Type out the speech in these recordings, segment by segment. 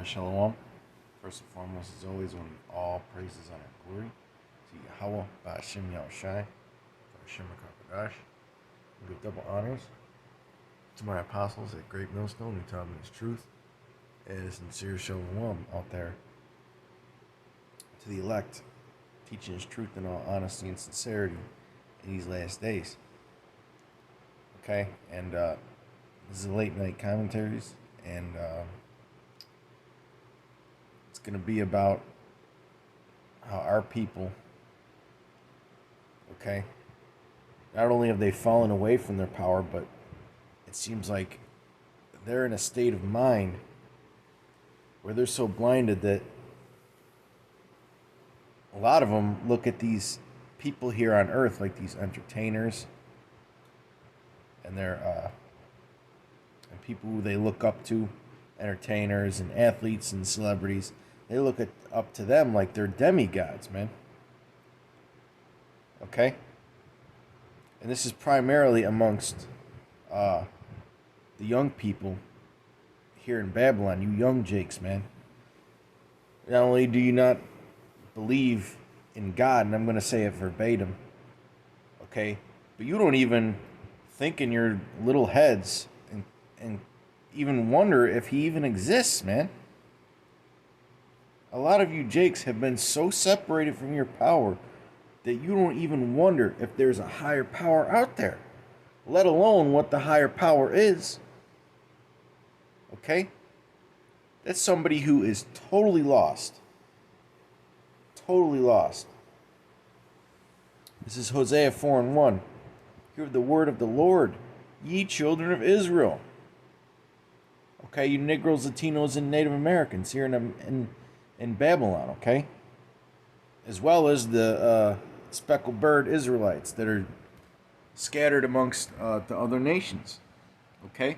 Shalom. First and foremost, as always, want to give all praises on our glory to Yahweh, Ba'ashem Yahushai, Ba'ashem HaKadosh. Give double honors to my apostles at Great Millstone who taught me his truth, and a sincere shalom out there to the elect, teaching his truth in all honesty and sincerity in these last days. Okay, and this is a late night commentaries, and it's going to be about how our people, okay, not only have they fallen away from their power, but it seems like they're in a state of mind where they're so blinded that a lot of them look at these people here on earth like these entertainers, and they're and people who they look up to, entertainers and athletes and celebrities. They look up to them like they're demigods, man. Okay? And this is primarily amongst the young people here in Babylon, you young jakes, man. Not only do you not believe in God, and I'm going to say it verbatim, okay, but you don't even think in your little heads and even wonder if he even exists, man. A lot of you jakes have been so separated from your power that you don't even wonder if there's a higher power out there, let alone what the higher power is. Okay? That's somebody who is totally lost. Totally lost. This is Hosea 4:1. Hear the word of the Lord, ye children of Israel. Okay, you Negroes, Latinos, and Native Americans here in Babylon, okay? As well as the speckled bird Israelites that are scattered amongst the other nations, okay?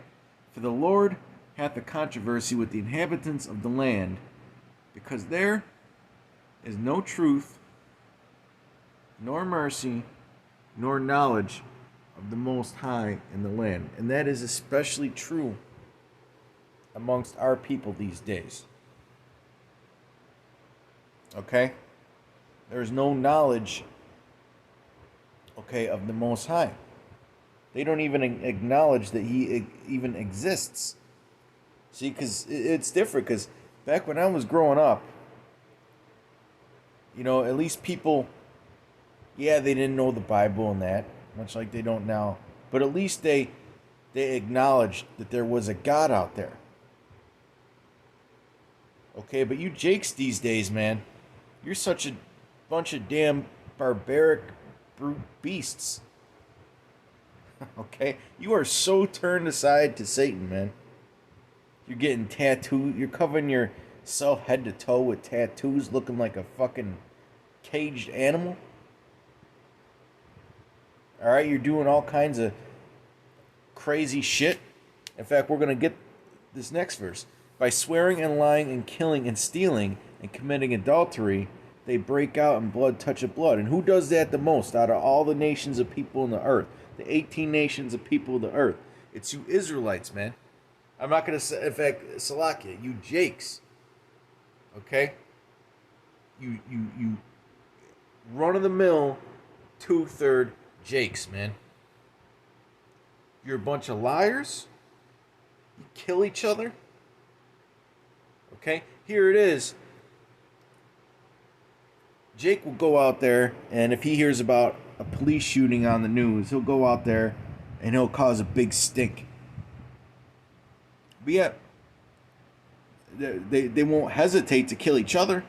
For the Lord hath a controversy with the inhabitants of the land, because there is no truth, nor mercy, nor knowledge of the Most High in the land. And that is especially true amongst our people these days. Okay? There's no knowledge, okay, of the Most High. They don't even acknowledge that he even exists. See, because it's different, because back when I was growing up, you know, at least people, yeah, they didn't know the Bible and that, much like they don't now, but at least they acknowledged that there was a God out there. Okay, but you jakes these days, man, you're such a bunch of damn barbaric brute beasts. Okay? You are so turned aside to Satan, man. You're getting tattooed. You're covering yourself head to toe with tattoos, looking like a fucking caged animal. Alright? You're doing all kinds of crazy shit. In fact, we're going to get this next verse. By swearing and lying and killing and stealing and committing adultery, they break out and blood toucheth blood. And who does that the most out of all the nations of people in the earth? The 18 nations of people of the earth. It's you Israelites, man. I'm not going to say, in fact, Salakia, you jakes. Okay? You run-of-the-mill, two-third jakes, man. You're a bunch of liars. You kill each other. Okay, here it is. Jake will go out there, and if he hears about a police shooting on the news, he'll go out there and he'll cause a big stink. But yet, they won't hesitate to kill each other.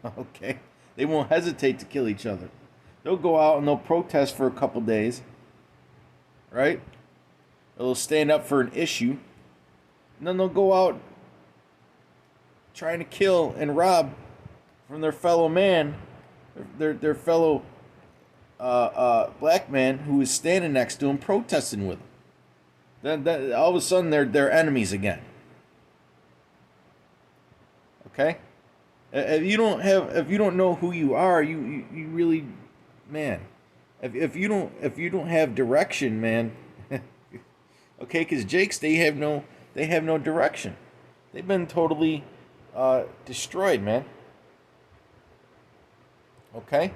Okay, they won't hesitate to kill each other. They'll go out and they'll protest for a couple days, right? They'll stand up for an issue. And then they'll go out trying to kill and rob from their fellow man, their fellow black man who is standing next to him protesting with them. Then all of a sudden they're enemies again. Okay? If you don't know who you are, you really, man. If you don't have direction, man. Okay, because Jakes, they have no They have no direction. They've been totally destroyed, man. Okay?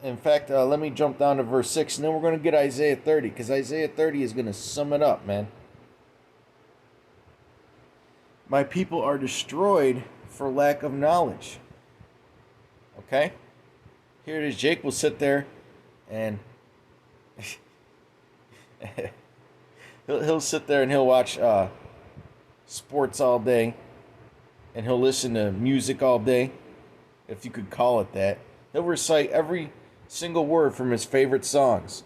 In fact, let me jump down to verse 6, and then we're going to get Isaiah 30, because Isaiah 30 is going to sum it up, man. My people are destroyed for lack of knowledge. Okay? Here it is. Jake will sit there and he'll sit there and he'll watch sports all day, and he'll listen to music all day, if you could call it that. He'll recite every single word from his favorite songs.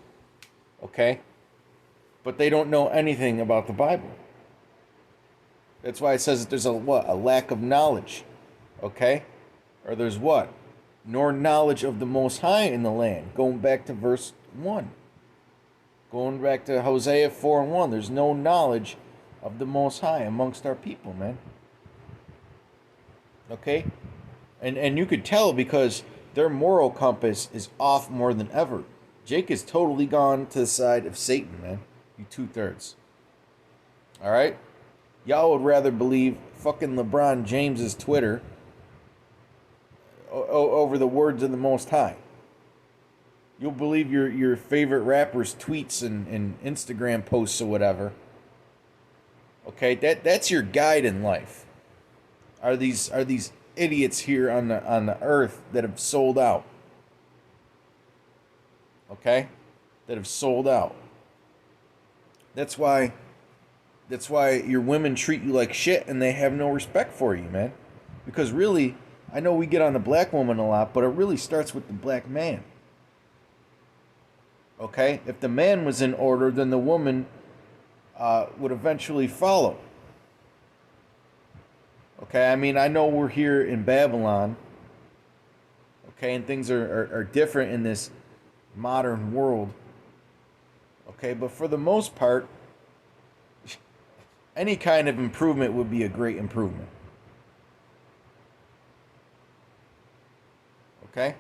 Okay? But they don't know anything about the Bible. That's why it says that there's a lack of knowledge. Okay? Or there's what? Nor knowledge of the Most High in the land. Going back to verse 1. Going back to Hosea 4 and 1. There's no knowledge of the Most High amongst our people, man. Okay? And you could tell because their moral compass is off more than ever. Jake is totally gone to the side of Satan, man. You 2/3. Alright? Y'all would rather believe fucking LeBron James's Twitter over the words of the Most High. You'll believe your favorite rapper's tweets and Instagram posts or whatever. Okay, that's your guide in life. Are these idiots here on the earth that have sold out? Okay, that have sold out. That's why your women treat you like shit and they have no respect for you, man. Because really, I know we get on the black woman a lot, but it really starts with the black man. Okay? If the man was in order, then the woman would eventually follow. Okay? I mean, I know we're here in Babylon. Okay? And things are different in this modern world. Okay? But for the most part, any kind of improvement would be a great improvement. Okay?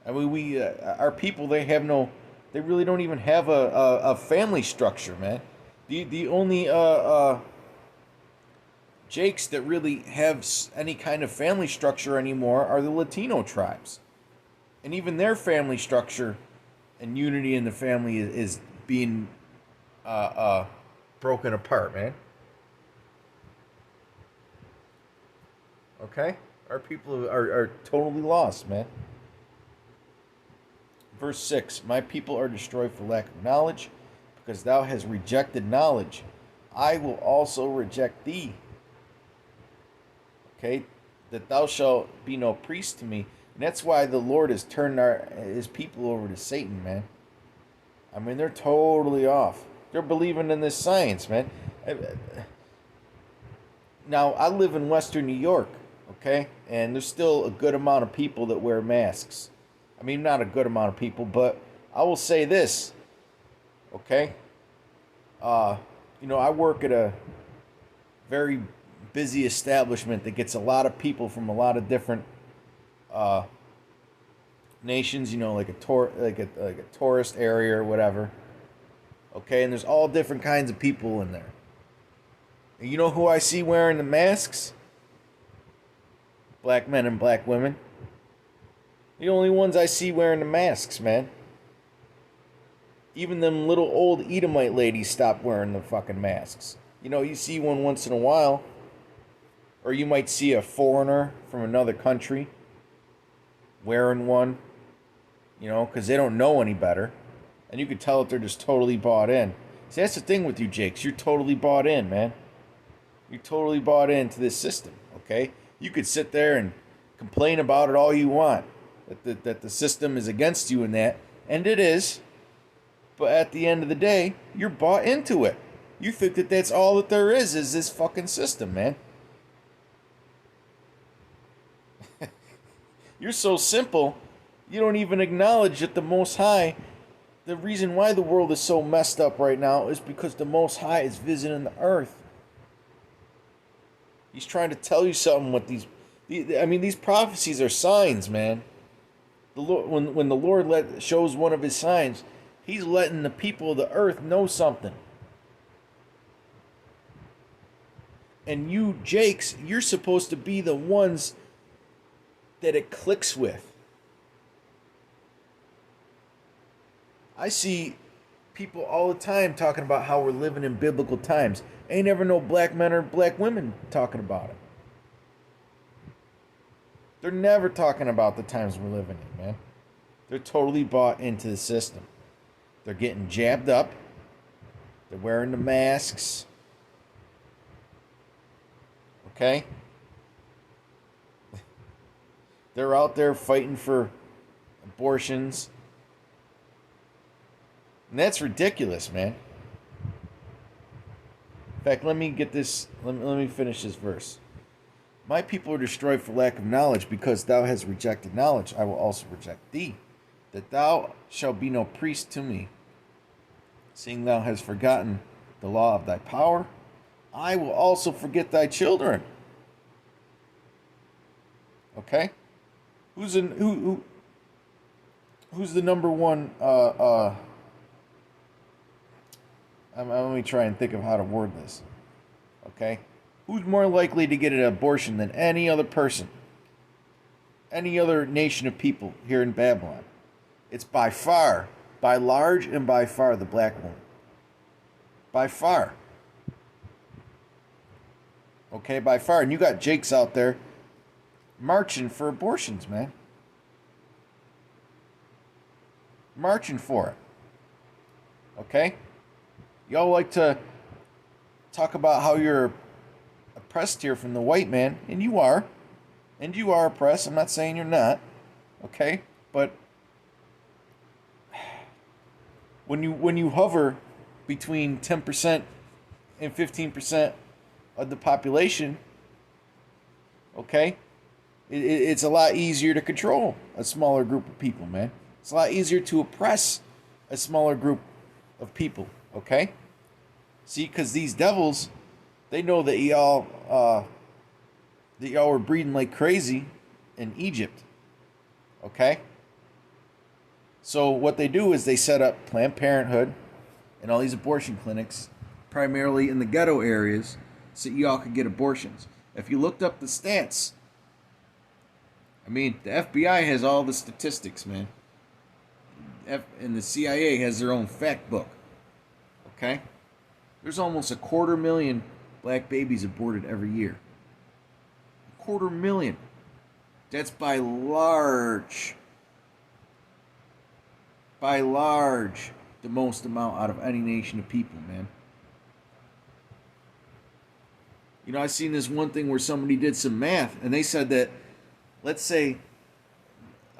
I mean, our people, they really don't even have a family structure, man. The only Jakes that really have any kind of family structure anymore are the Latino tribes. And even their family structure and unity in the family is being broken apart, man. Okay? Our people are totally lost, man. Verse 6, my people are destroyed for lack of knowledge, because thou hast rejected knowledge. I will also reject thee. Okay? That thou shalt be no priest to me. And that's why the Lord has turned his people over to Satan, man. I mean, they're totally off. They're believing in this science, man. Now, I live in Western New York, okay? And there's still a good amount of people that wear masks. I mean, not a good amount of people, but I will say this, okay? I work at a very busy establishment that gets a lot of people from a lot of different nations, like a tourist area or whatever. Okay, and there's all different kinds of people in there. And you know who I see wearing the masks? Black men and black women. The only ones I see wearing the masks, man. Even them little old Edomite ladies stopped wearing the fucking masks. You see one once in a while. Or you might see a foreigner from another country wearing one. Because they don't know any better. And you could tell that they're just totally bought in. See, that's the thing with you, Jakes. You're totally bought in, man. You're totally bought into this system, okay? You could sit there and complain about it all you want. That the system is against you in that. And it is. But at the end of the day, you're bought into it. You think that that's all that there is this fucking system, man. You're so simple, you don't even acknowledge that the Most High, the reason why the world is so messed up right now is because the Most High is visiting the earth. He's trying to tell you something with these prophecies are signs, man. The Lord, when the Lord shows one of his signs, He's letting the people of the earth know something. And you, Jakes, you're supposed to be the ones that it clicks with. I see people all the time talking about how we're living in biblical times. Ain't never no black men or black women talking about it. They're never talking about the times we're living in, man. They're totally bought into the system. They're getting jabbed up. They're wearing the masks. Okay? They're out there fighting for abortions. And that's ridiculous, man. In fact, let me get this. Let me finish this verse. My people are destroyed for lack of knowledge, because thou hast rejected knowledge. I will also reject thee, that thou shalt be no priest to me. Seeing thou hast forgotten the law of thy power, I will also forget thy children. Okay? Who's the number one? Let me try and think of how to word this. Okay? Who's more likely to get an abortion than any other person? Any other nation of people here in Babylon? It's by far, by large and by far, the black woman. By far. Okay, by far. And you got Jakes out there marching for abortions, man. Marching for it. Okay? Y'all like to talk about how you're oppressed here from the white man, and you are. And you are oppressed. I'm not saying you're not. Okay? But when you hover between 10% and 15% of the population, okay, it's a lot easier to control a smaller group of people, man. It's a lot easier to oppress a smaller group of people, okay? See, because these devils, they know that y'all were breeding like crazy in Egypt, okay? So what they do is they set up Planned Parenthood and all these abortion clinics, primarily in the ghetto areas, so y'all could get abortions. If you looked up the stats, I mean, the FBI has all the statistics, man. And the CIA has their own fact book. Okay? There's almost 250,000 black babies aborted every year. 250,000. That's by large, the most amount out of any nation of people, man. You know, I seen this one thing where somebody did some math, and they said that, let's say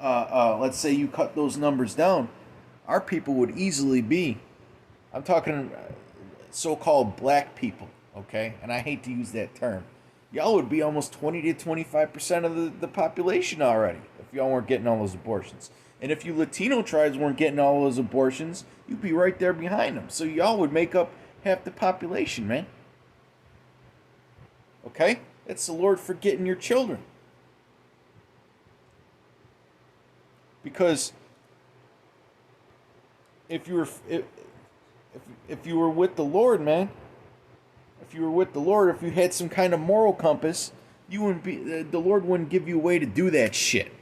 you cut those numbers down, our people would easily be, I'm talking so-called black people, okay? And I hate to use that term. Y'all would be almost 20 to 25% of the population already if y'all weren't getting all those abortions. And if you Latino tribes weren't getting all those abortions, you'd be right there behind them. So y'all would make up half the population, man. Okay? It's the Lord forgetting your children. Because if you were with the Lord, man, if you had some kind of moral compass, you wouldn't be. The Lord wouldn't give you a way to do that shit.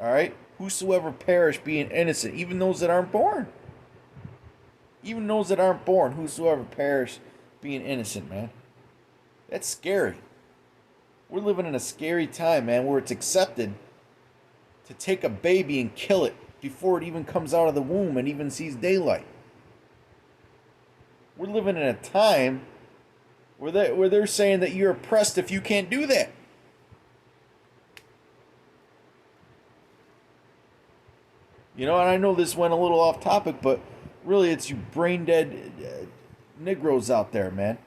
All right, whosoever perish being innocent, even those that aren't born. Even those that aren't born, whosoever perish being innocent, man. That's scary. We're living in a scary time, man, where it's accepted to take a baby and kill it before it even comes out of the womb and even sees daylight. We're living in a time where they're saying that you're oppressed if you can't do that. You know, and I know this went a little off topic, but really it's you brain dead Negroes out there, man.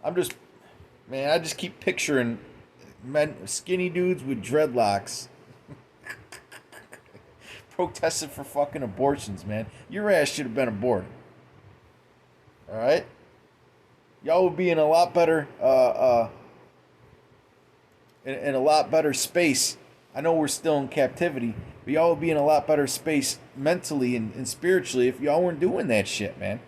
I just keep picturing skinny dudes with dreadlocks protesting for fucking abortions, man. Your ass should have been aborted. All right? Y'all would be in a lot better in a lot better space. I know we're still in captivity, But y'all would be in a lot better space mentally and spiritually if y'all weren't doing that shit, man.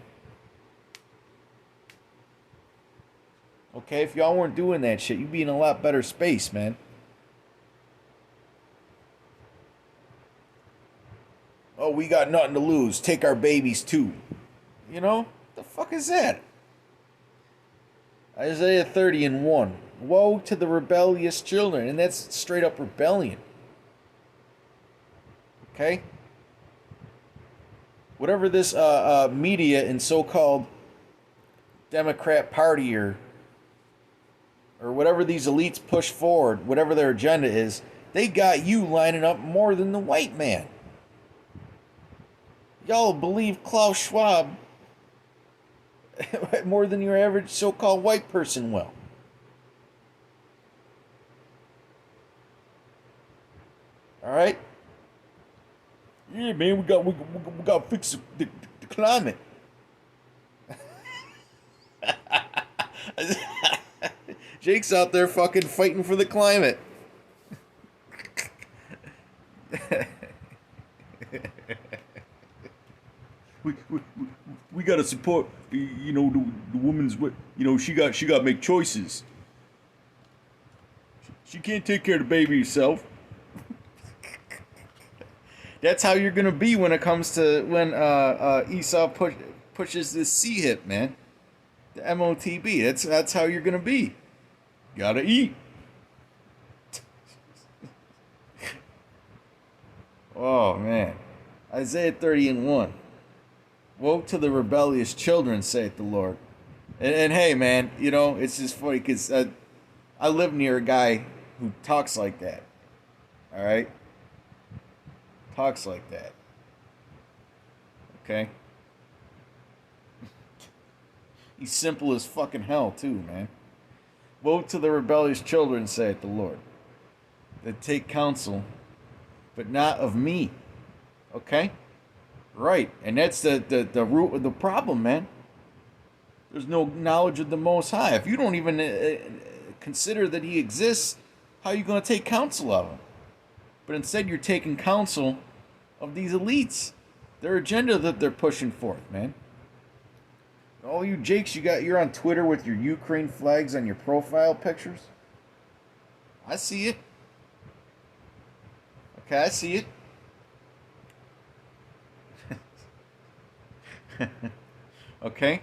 Okay, if y'all weren't doing that shit, you'd be in a lot better space, man. Oh, we got nothing to lose. Take our babies too. You know? What the fuck is that? Isaiah 30:1. Woe to the rebellious children. And that's straight up rebellion. Okay? Whatever this media and so-called Democrat Party or whatever these elites push forward, whatever their agenda is, they got you lining up more than the white man. Y'all believe Klaus Schwab more than your average so-called white person will. All right? Yeah, man, we got to fix the climate. Jake's out there fucking fighting for the climate. we got to support, you know, the woman's, you know, she got to make choices. She can't take care of the baby herself. That's how you're gonna be when it comes to when Esau pushes this C-hip, man. The MOTB. That's how you're gonna be. Gotta eat. Oh man. Isaiah 30:1. Woe to the rebellious children, saith the Lord. And hey, man, you know, it's just funny because I live near a guy who talks like that. All right? Talks like that. Okay? He's simple as fucking hell, too, man. Woe to the rebellious children, saith the Lord, that take counsel, but not of me. Okay? Right. And that's the root of the problem, man. There's no knowledge of the Most High. If you don't even consider that He exists, how are you going to take counsel of Him? But instead you're taking counsel of these elites. Their agenda that they're pushing forth, man. All you Jakes, you're on Twitter with your Ukraine flags on your profile pictures. I see it. Okay, I see it. Okay?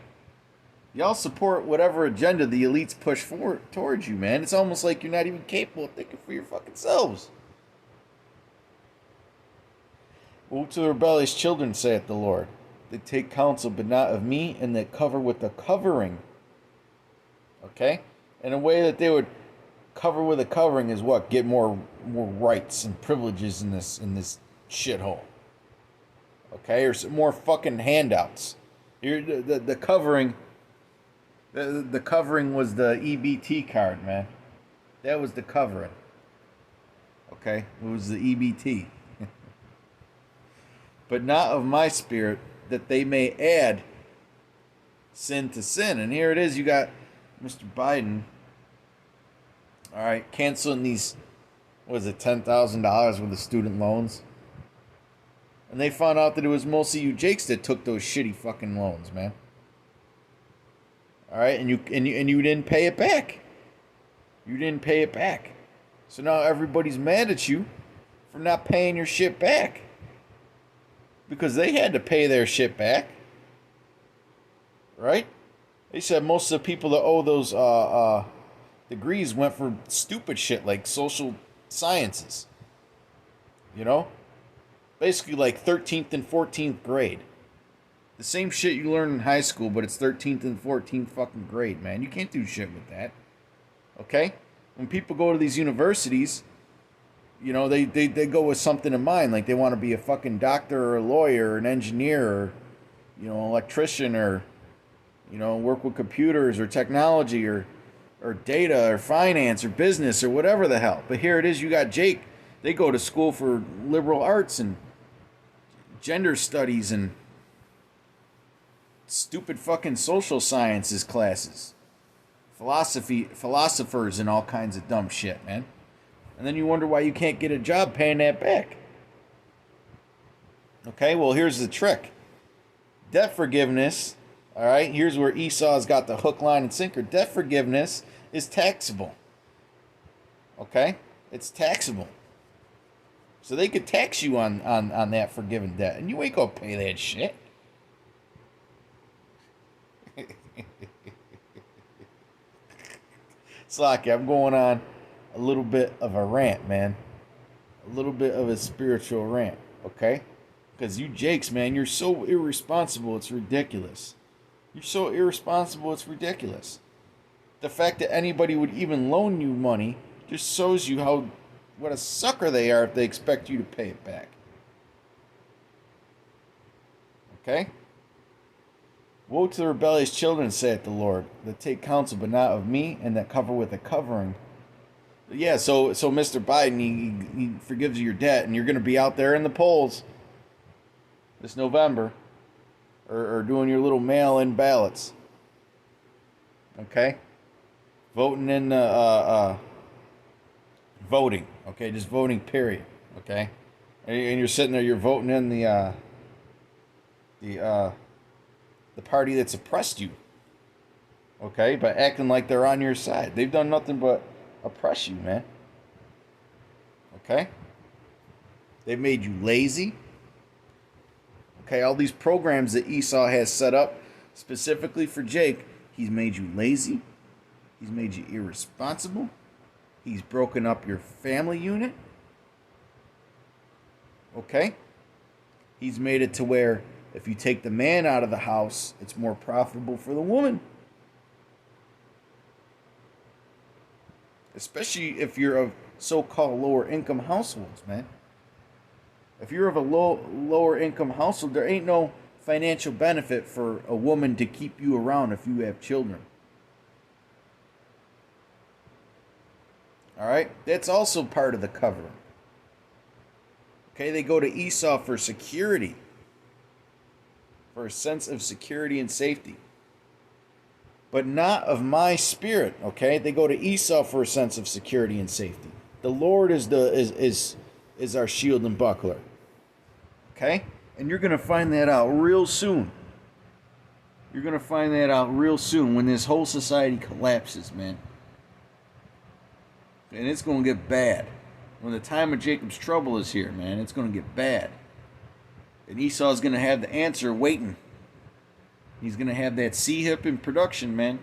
Y'all support whatever agenda the elites push forward towards you, man. It's almost like you're not even capable of thinking for your fucking selves. Woe to the rebellious children, saith the Lord, that take counsel, but not of me, and that cover with a covering. Okay? And a way that they would cover with a covering is what? Get more rights and privileges in this shithole. Okay? Or some more fucking handouts. The covering... The covering was the EBT card, man. That was the covering. Okay? It was the EBT. But not of my spirit, that they may add sin to sin. And here it is, you got Mr. Biden, all right, canceling these, what is it, $10,000 worth of student loans. And they found out that it was mostly you Jakes that took those shitty fucking loans, man. All right, and you didn't pay it back. You didn't pay it back. So now everybody's mad at you for not paying your shit back. Because they had to pay their shit back. Right? They said most of the people that owe those degrees went for stupid shit like social sciences. You know? Basically like 13th and 14th grade. The same shit you learn in high school, but it's 13th and 14th fucking grade, man. You can't do shit with that. Okay? When people go to these universities... You know, they go with something in mind, like they want to be a fucking doctor or a lawyer or an engineer or, you know, electrician or, you know, work with computers or technology or data or finance or business or whatever the hell. But here it is, you got Jake. They go to school for liberal arts and gender studies and stupid fucking social sciences classes. Philosophers and all kinds of dumb shit, man. And then you wonder why you can't get a job paying that back. Okay, well, here's the trick. Debt forgiveness, all right, here's where Esau's got the hook, line, and sinker. Debt forgiveness is taxable. Okay? It's taxable. So they could tax you on that forgiven debt, and you ain't gonna pay that shit. Slocky, I'm going on a little bit of a rant, man. A little bit of a spiritual rant, okay? Because you Jakes, man, you're so irresponsible, it's ridiculous. You're so irresponsible, it's ridiculous. The fact that anybody would even loan you money just shows you what a sucker they are if they expect you to pay it back. Okay? Woe to the rebellious children, saith the Lord, that take counsel, but not of me, and that cover with a covering. Yeah, so Mr. Biden, he forgives you your debt, and you're going to be out there in the polls this November, or doing your little mail-in ballots. Okay? Voting in voting. Okay, just voting, period. Okay? And you're sitting there, you're voting in the party that's oppressed you. Okay? By acting like they're on your side. They've done nothing but oppress you, man. Okay? They've made you lazy. Okay, all these programs that Esau has set up specifically for Jake, he's made you lazy. He's made you irresponsible. He's broken up your family unit. Okay? He's made it to where if you take the man out of the house, it's more profitable for the woman. Especially if you're of so-called lower income households, man. If you're of a lower income household, there ain't no financial benefit for a woman to keep you around if you have children. All right? That's also part of the covering. Okay, they go to Esau for security, for a sense of security and safety. But not of my spirit, okay? They go to Esau for a sense of security and safety. The Lord is our shield and buckler. Okay? And you're going to find that out real soon. You're going to find that out real soon when this whole society collapses, man. And it's going to get bad. When the time of Jacob's trouble is here, man, it's going to get bad. And Esau's going to have the answer waiting. He's going to have that C-hip in production, man.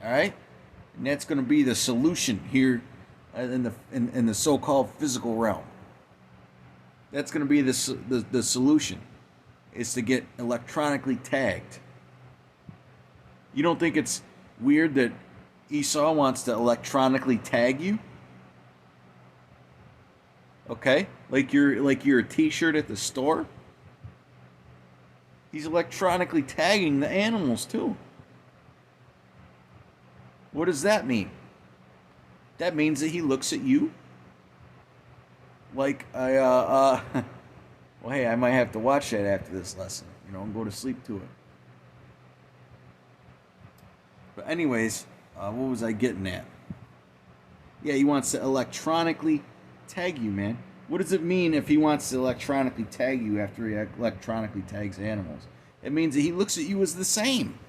All right? And that's going to be the solution here in the so-called physical realm. That's going to be the solution, is to get electronically tagged. You don't think it's weird that Esau wants to electronically tag you? Okay? Like you're a t-shirt at the store? He's electronically tagging the animals too. What does that mean? That means that he looks at you like well, hey, I might have to watch that after this lesson, and go to sleep to it. But anyways, what was I getting at? Yeah, he wants to electronically tag you, man. What does it mean if he wants to electronically tag you after he electronically tags animals? It means that he looks at you as the same.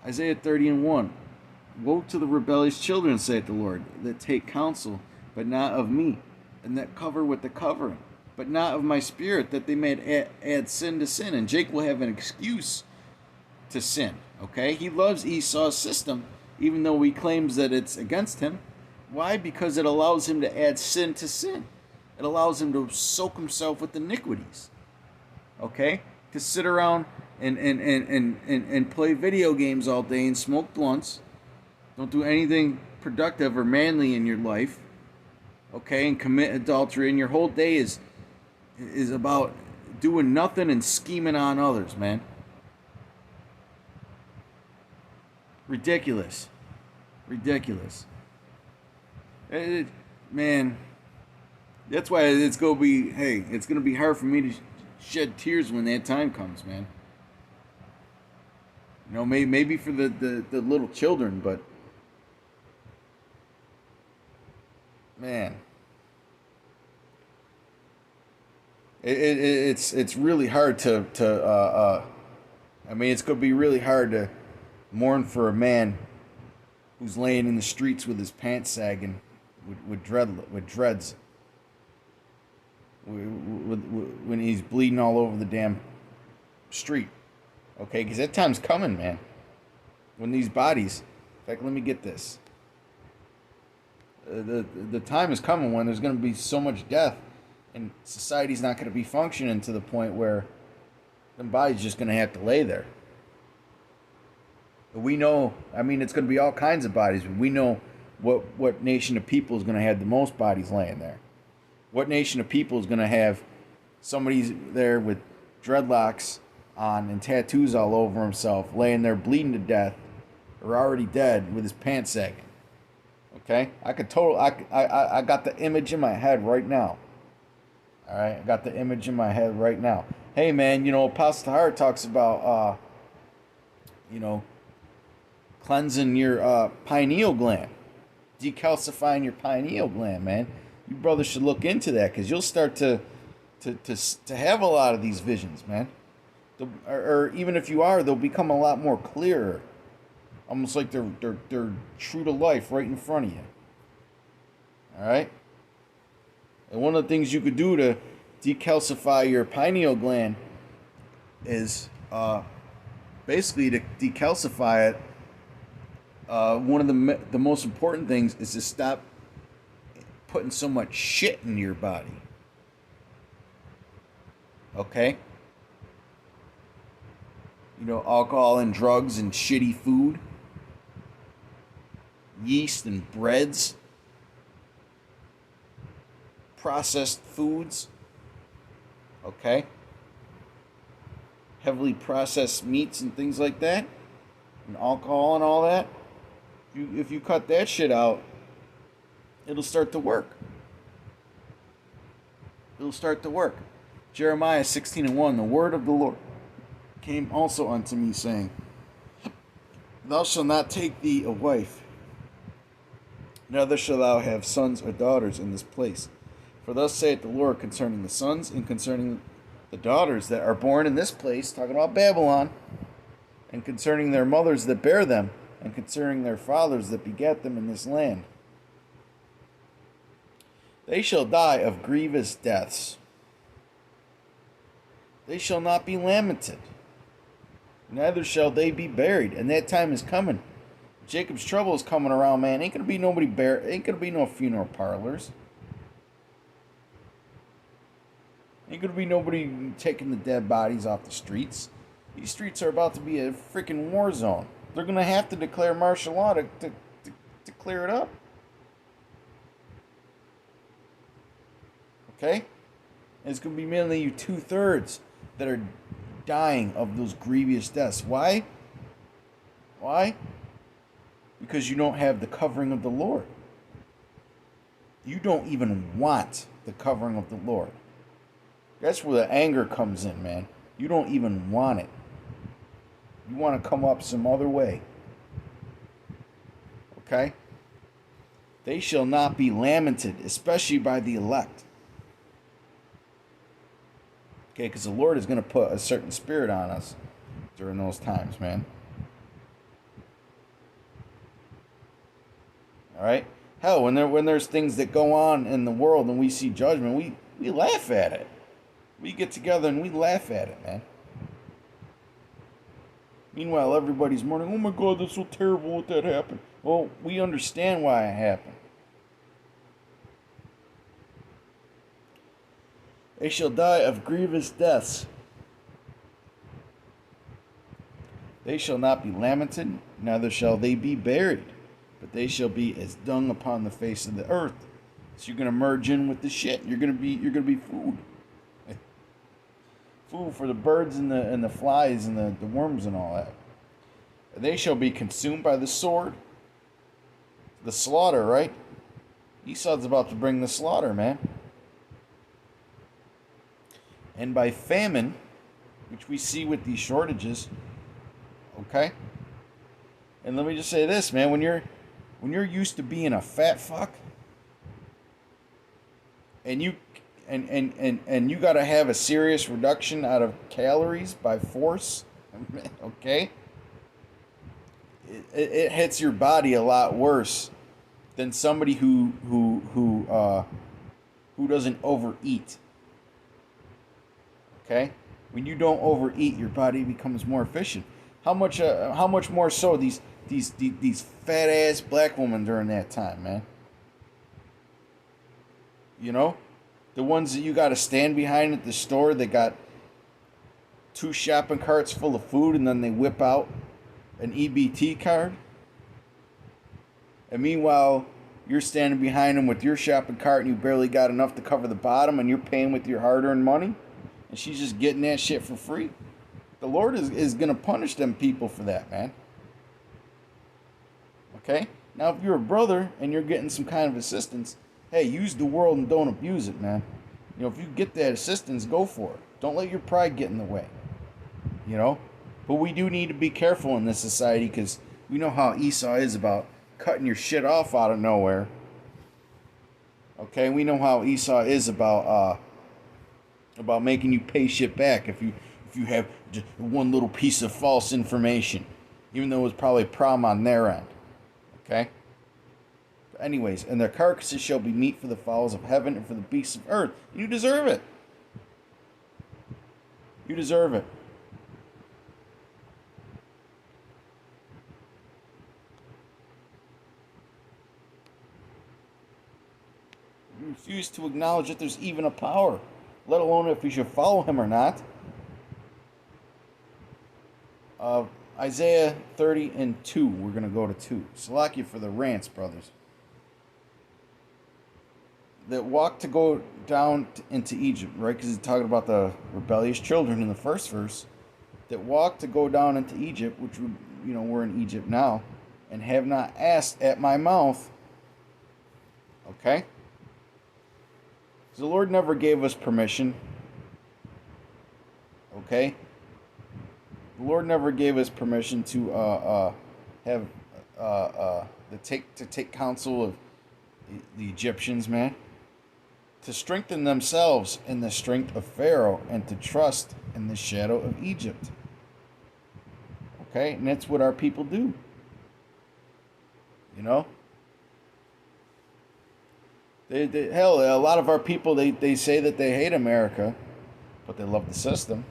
Isaiah 30:1. Woe to the rebellious children, saith the Lord, that take counsel, but not of me, and that cover with the covering, but not of my spirit, that they may add sin to sin. And Jake will have an excuse to sin, okay? He loves Esau's system, even though he claims that it's against him. Why? Because it allows him to add sin to sin. It allows him to soak himself with iniquities, okay? To sit around and play video games all day and smoke blunts. Don't do anything productive or manly in your life, okay? And commit adultery, and your whole day is about doing nothing and scheming on others, man. Ridiculous. Man, that's why it's going to be hard for me to shed tears when that time comes, man. Maybe for the little children, but man, it's really hard I mean, it's gonna be really hard to mourn for a man who's laying in the streets with his pants sagging, with dreads, when he's bleeding all over the damn street. Okay, because that time's coming, man. When these bodies, in fact, let me get this. The time is coming when there's going to be so much death, and society's not going to be functioning to the point where them bodies just going to have to lay there. But we know, I mean, it's going to be all kinds of bodies. But we know what nation of people is going to have the most bodies laying there. What nation of people is going to have somebody there with dreadlocks on and tattoos all over himself, laying there bleeding to death, or already dead with his pants sagging? Okay, I got the image in my head right now. All right, I got the image in my head right now. Hey, man, you know, Apostle Tahar talks about, you know, cleansing your pineal gland, decalcifying your pineal gland, man. You brothers should look into that, because you'll start to have a lot of these visions, man. Or even if you are, they'll become a lot more clearer. Almost like they're true to life right in front of you. All right? And one of the things you could do to decalcify your pineal gland is basically to decalcify it. One of the most important things is to stop putting so much shit in your body. Okay? You know, alcohol and drugs and shitty food, yeast and breads, processed foods, okay? Heavily processed meats and things like that, and alcohol and all that. If you cut that shit out, it'll start to work. It'll start to work. Jeremiah 16:1, the word of the Lord came also unto me, saying, Thou shalt not take thee a wife, neither shalt thou have sons or daughters in this place. For thus saith the Lord concerning the sons and concerning the daughters that are born in this place, talking about Babylon, and concerning their mothers that bear them, and concerning their fathers that begat them in this land. They shall die of grievous deaths. They shall not be lamented, neither shall they be buried. And that time is coming. Jacob's trouble is coming around, man. Ain't gonna be nobody ain't gonna be no funeral parlors. Ain't gonna be nobody taking the dead bodies off the streets. These streets are about to be a freaking war zone. They're gonna have to declare martial law to clear it up. Okay? And it's gonna be mainly you 2/3 that are dying of those grievous deaths. Why? Why? Because you don't have the covering of the Lord. You don't even want the covering of the Lord. That's where the anger comes in, man. You don't even want it. You want to come up some other way. Okay? They shall not be lamented, especially by the elect. Okay, because the Lord is going to put a certain spirit on us during those times, man. All right? Hell, when there's things that go on in the world and we see judgment, we laugh at it. We get together and we laugh at it, man. Meanwhile, everybody's mourning, oh my God, that's so terrible what that happened. Well, we understand why it happened. They shall die of grievous deaths. They shall not be lamented, neither shall they be buried, but they shall be as dung upon the face of the earth. So you're gonna merge in with the shit. You're gonna be food. Food for the birds and the flies and the worms and all that. They shall be consumed by the sword. The slaughter, right? Esau's about to bring the slaughter, man. And by famine, which we see with these shortages, okay? And let me just say this, man, when you're used to being a fat fuck, and you got to have a serious reduction out of calories by force, okay, it hits your body a lot worse than somebody who doesn't overeat. Okay, when you don't overeat, your body becomes more efficient. How much more so these fat ass black women during that time, man. You know, the ones that you got to stand behind at the store that got two shopping carts full of food and then they whip out an EBT card. And meanwhile, you're standing behind them with your shopping cart and you barely got enough to cover the bottom and you're paying with your hard-earned money. And she's just getting that shit for free. The Lord is going to punish them people for that, man. Okay? Now, if you're a brother and you're getting some kind of assistance, hey, use the world and don't abuse it, man. You know, if you get that assistance, go for it. Don't let your pride get in the way. You know? But we do need to be careful in this society because we know how Esau is about cutting your shit off out of nowhere. Okay? We know how Esau is about making you pay shit back if you have just one little piece of false information, even though it was probably a problem on their end. Okay? But anyways, and their carcasses shall be meat for the fowls of heaven and for the beasts of earth. You deserve it. You deserve it. You refuse to acknowledge that there's even a power, let alone if you should follow him or not. Isaiah 30 and 2. We're going to go to 2. Salakia for the rants, brothers. That walked to go down into Egypt, right? Because he's talking about the rebellious children in the first verse. That walked to go down into Egypt, which we're in Egypt now, and have not asked at my mouth. Okay? Because the Lord never gave us permission. Okay? The Lord never gave us permission to take counsel of the Egyptians, man. To strengthen themselves in the strength of Pharaoh and to trust in the shadow of Egypt. Okay, and that's what our people do. You know. Hell, a lot of our people they say that they hate America, but they love the system.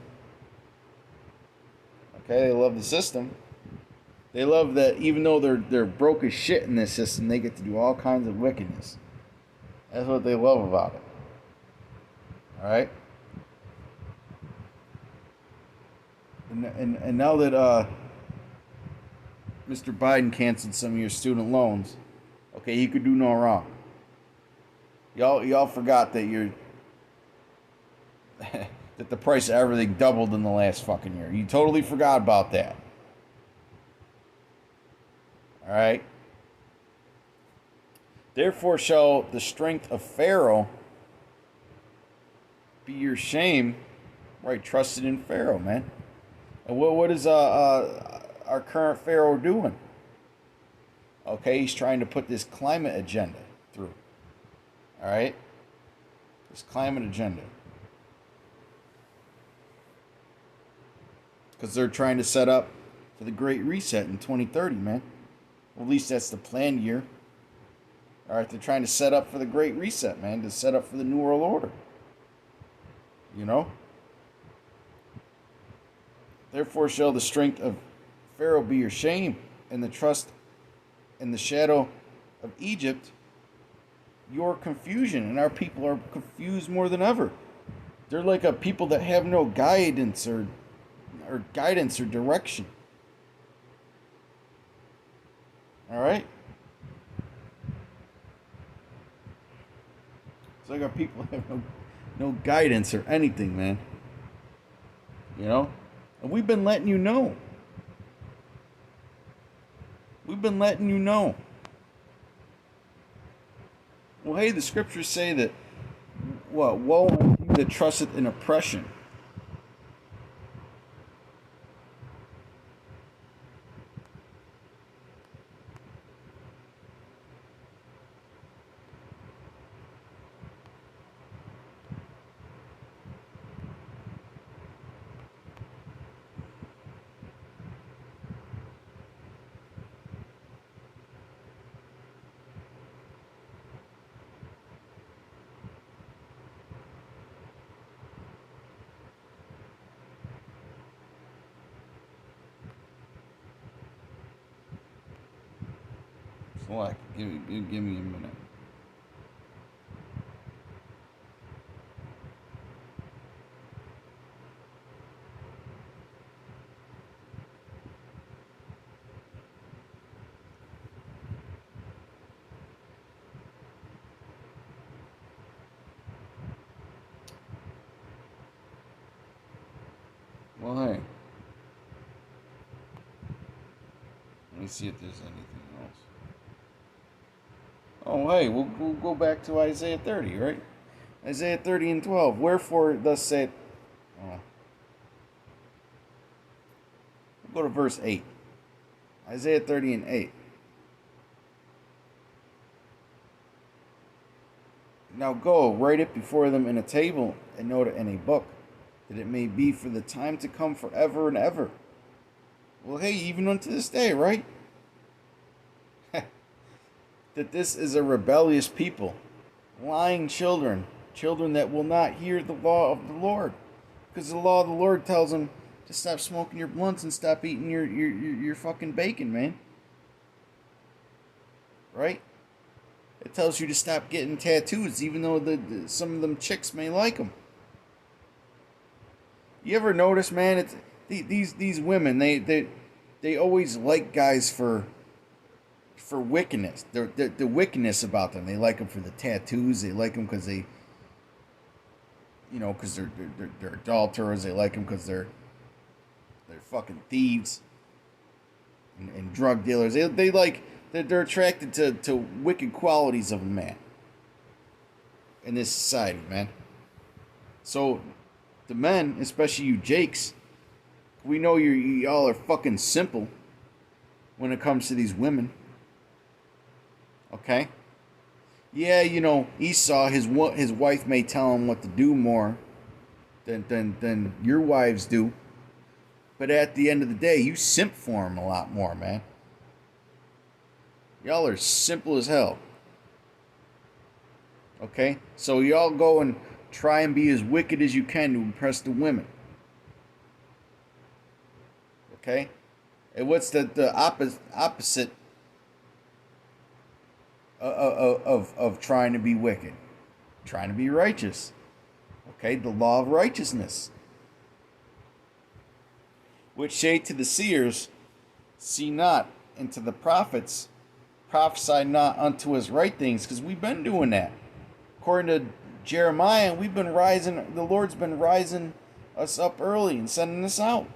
Okay, they love the system. They love that even though they're broke as shit in this system, they get to do all kinds of wickedness. That's what they love about it. Alright? And now that Mr. Biden canceled some of your student loans, okay, he could do no wrong. Y'all forgot that that the price of everything doubled in the last fucking year. You totally forgot about that. Alright? Therefore shall the strength of Pharaoh be your shame. Right, trusted in Pharaoh, man. And what is our current Pharaoh doing? Okay, he's trying to put this climate agenda through. Alright? This climate agenda. Because they're trying to set up for the Great Reset in 2030, man. Well, at least that's the planned year. Alright, they're trying to set up for the Great Reset, man. To set up for the New World Order. You know? Therefore shall the strength of Pharaoh be your shame, and the trust in the shadow of Egypt your confusion. And our people are confused more than ever. They're like a people that have no guidance or direction. Alright? It's like our people have no guidance or anything, man. You know? And we've been letting you know. We've been letting you know. Well, hey, the scriptures say that, woe unto you that trusteth in oppression. Select. Give me a minute. Well, hey. Let me see if there's anything else. Oh, hey, we'll go back to Isaiah 30, right? Isaiah 30 and 12. Wherefore, thus saith. Uh, we'll go to verse 8. Isaiah 30 and 8. Now go, write it before them in a table, and note it in a book, that it may be for the time to come forever and ever. Well, hey, even unto this day, right? That this is a rebellious people, lying children, children that will not hear the law of the Lord. Because the law of the Lord tells them to stop smoking your blunts and stop eating your fucking bacon, man. Right? It tells you to stop getting tattoos, even though some of them chicks may like them. You ever notice, man? It's these women. They always like guys for wickedness. The wickedness about them. They like them for the tattoos. They like them because they, because they're adulterers. They like them because they're fucking thieves and drug dealers. They're attracted to wicked qualities of a man in this society, man. So the men, especially you Jakes, we know y'all are fucking simple when it comes to these women. Okay? Yeah, Esau, his wife may tell him what to do more than your wives do. But at the end of the day, you simp for him a lot more, man. Y'all are simple as hell. Okay? So y'all go and try and be as wicked as you can to impress the women. Okay? And what's the opposite of trying to be wicked? Trying to be righteous. Okay? The law of righteousness. Which say to the seers, see not, and to the prophets, prophesy not unto us right things, because we've been doing that. According to Jeremiah, we've been rising, the Lord's been rising us up early and sending us out.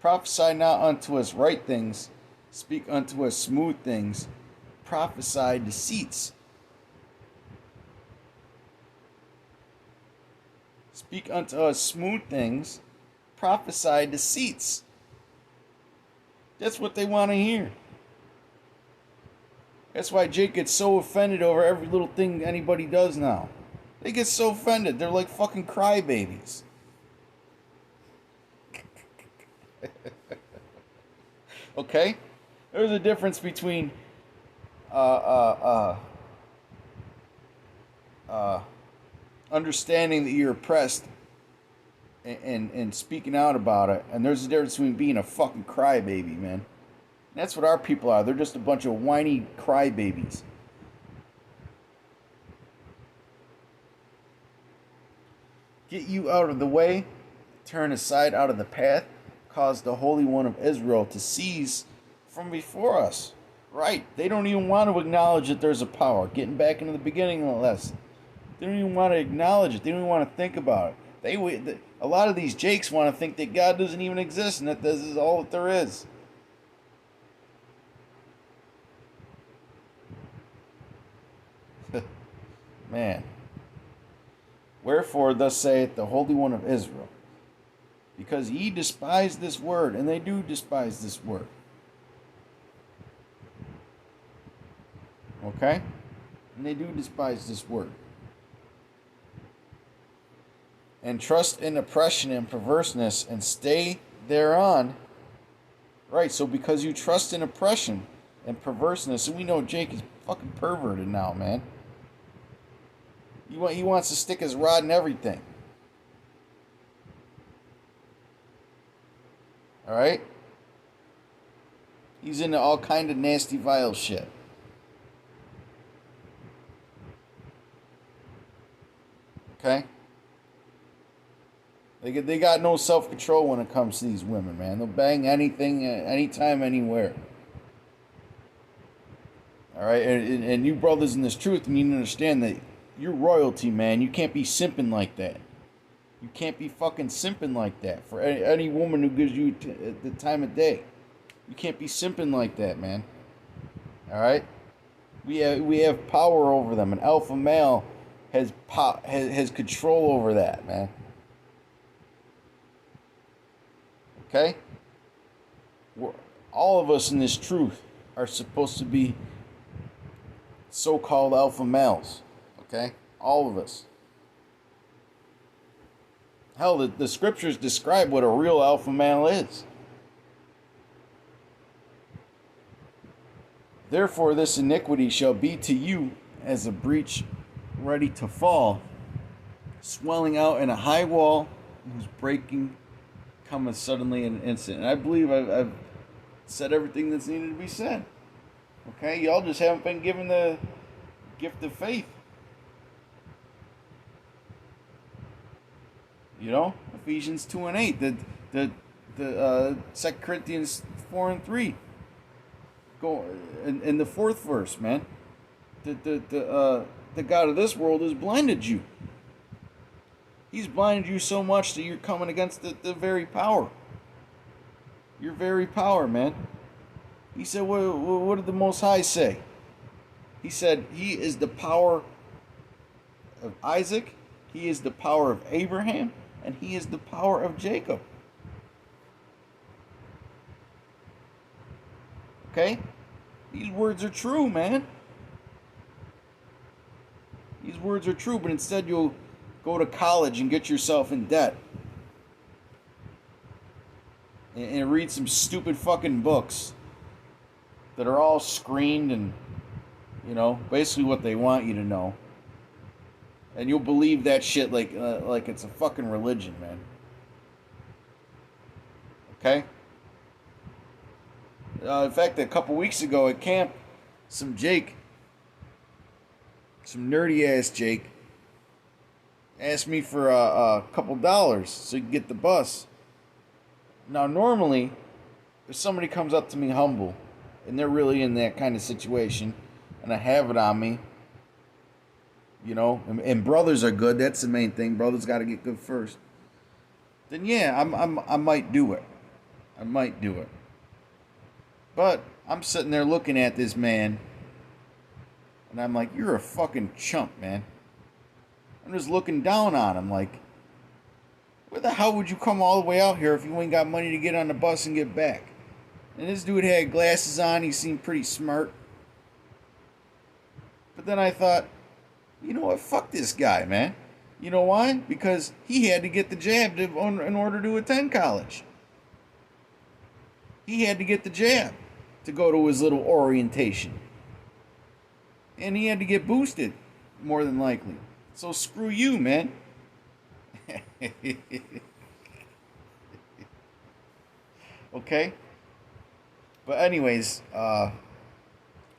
Prophesy not unto us right things, speak unto us smooth things, prophesy deceits. Speak unto us smooth things, prophesy deceits. That's what they want to hear. That's why Jake gets so offended over every little thing anybody does now. They get so offended. They're like fucking crybabies. Okay? There's a difference between understanding that you're oppressed and speaking out about it, and there's a difference between being a fucking crybaby, man. And that's what our people are. They're just a bunch of whiny crybabies. Get you out of the way, turn aside out of the path, cause the Holy One of Israel to cease from before us. Right. They don't even want to acknowledge that there's a power. Getting back into the beginning of the lesson. They don't even want to acknowledge it. They don't even want to think about it. A lot of these Jakes want to think that God doesn't even exist and that this is all that there is. Man. Wherefore, thus saith the Holy One of Israel, because ye despise this word, and they do despise this word. Okay? And they do despise this word. And trust in oppression and perverseness, and stay thereon. Right, so because you trust in oppression and perverseness, and we know Jake is fucking perverted now, man. He wants to stick his rod in everything. Alright? He's into all kind of nasty, vile shit. Okay? They got no self-control when it comes to these women, man. They'll bang anything, anytime, anywhere. All right? And you brothers in this truth need to understand that you're royalty, man. You can't be simping like that. You can't be fucking simping like that for any woman who gives you the time of day. You can't be simping like that, man. All right? We have power over them. An alpha male has control over that, man. Okay? All of us in this truth are supposed to be so-called alpha males. Okay? All of us. Hell, the scriptures describe what a real alpha male is. Therefore, this iniquity shall be to you as a breach ready to fall, swelling out in a high wall, whose breaking cometh suddenly in an instant. And I believe I've said everything that's needed to be said. Okay? Y'all just haven't been given the gift of faith. You know, Ephesians 2 and 8, the 2 Corinthians 4 and 3. Go in the fourth verse, man. The God of this world has blinded you. He's blinded you so much that you're coming against the very power. Your very power, man. He said, what did the Most High say? He said, He is the power of Isaac, He is the power of Abraham, and He is the power of Jacob. Okay? These words are true, man. These words are true, but instead you'll go to college and get yourself in debt. And read some stupid fucking books that are all screened and, you know, basically what they want you to know. And you'll believe that shit like it's a fucking religion, man. Okay? In fact, a couple weeks ago at camp, some nerdy ass Jake, asked me for a couple dollars so he could get the bus. Now, normally, if somebody comes up to me humble, and they're really in that kind of situation, and I have it on me, you know, and brothers are good. That's the main thing. Brothers got to get good first. Then yeah, I might do it. I might do it. But I'm sitting there looking at this man, and I'm like, you're a fucking chump, man. I'm just looking down on him like, where the hell would you come all the way out here if you ain't got money to get on the bus and get back? And this dude had glasses on. He seemed pretty smart. But then I thought, you know what? Fuck this guy, man. You know why? Because he had to get the jab in order to attend college. He had to get the jab to go to his little orientation. And he had to get boosted, more than likely. So screw you, man. Okay? But anyways,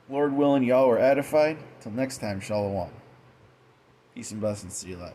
Lord willing, y'all are edified. Till next time, shalom. Peace and blessings to you, life.